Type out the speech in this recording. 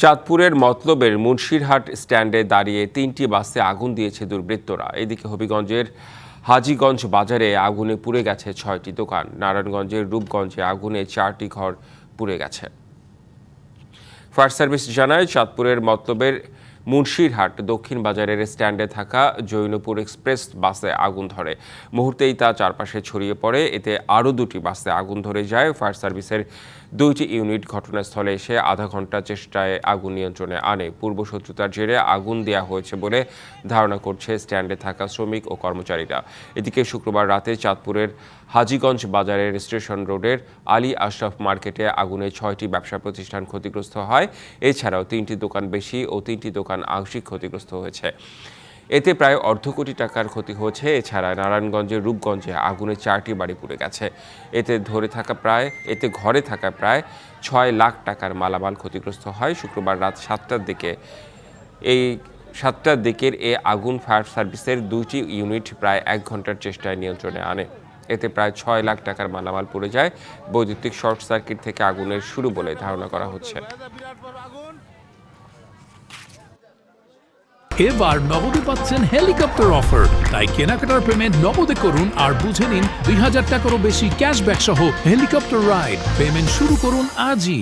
চাঁদপুরের মতলবের মুন্সিরহাট স্ট্যান্ডে দাঁড়িয়ে ৩টি বাসে আগুন দিয়েছে দুর্বৃত্তরা। এদিকে হবিগঞ্জের হাজীগঞ্জ বাজারে আগুনে পুড়ে গেছে ৬টি দোকান। নারায়ণগঞ্জের রূপগঞ্জে আগুনে ৪টি ঘর পুড়ে গেছে। ফায়ার সার্ভিস জানায়, চাঁদপুরের মতলবের মুন্সিরহাট দক্ষিণ বাজারের স্ট্যান্ডে থাকা জৈনপুর এক্সপ্রেস বাসে আগুন ধরে। মুহূর্তেই তা চারপাশে ছড়িয়ে পড়ে। এতে আরও 2টি বাসে আগুন ধরে যায়। ফায়ার সার্ভিসের 2টি ইউনিট ঘটনাস্থলে এসে আধা ঘন্টা চেষ্টায় আগুন নিয়ন্ত্রণে আনে। পূর্বশত্রুতার জেরে আগুন দেওয়া হয়েছে বলে ধারণা করছে স্ট্যান্ডে থাকা শ্রমিক ও কর্মচারীরা। এদিকে শুক্রবার রাতে চাঁদপুরের হাজীগঞ্জ বাজারের স্টেশন রোডের আলী আশরাফ মার্কেটে আগুনে 6টি ব্যবসা প্রতিষ্ঠান ক্ষতিগ্রস্ত হয়। এছাড়াও 3টি দোকান বেশি ও 3টি দোকান আংশিক ক্ষতিগ্রস্ত হয়েছে। এতে প্রায় অর্ধ কোটি টাকার ক্ষতি হয়েছে। এছাড়া নারায়ণগঞ্জের রূপগঞ্জে আগুনে 4টি বাড়ি পুড়ে গেছে। এতে ঘরে থাকা প্রায় 6 লাখ টাকার মালামাল ক্ষতিগ্রস্ত হয়। শুক্রবার রাত 7টার দিকের এ আগুন ফায়ার সার্ভিসের 2টি ইউনিট প্রায় 1 ঘন্টার চেষ্টায় নিয়ন্ত্রণে আনে। এতে প্রায় 6 লাখ টাকার মালামাল পুড়ে যায়। বৈদ্যুতিক শর্ট সার্কিট থেকে আগুনের শুরু বলে ধারণা করা হচ্ছে। এবার নগদে পাচ্ছেন হেলিকপ্টার অফার, তাই কেনাকাটার পেমেন্ট নগদে করুন আর বুঝে নিন 2000 টাকারও বেশি ক্যাশব্যাক সহ হেলিকপ্টার রাইড। পেমেন্ট শুরু করুন আজই।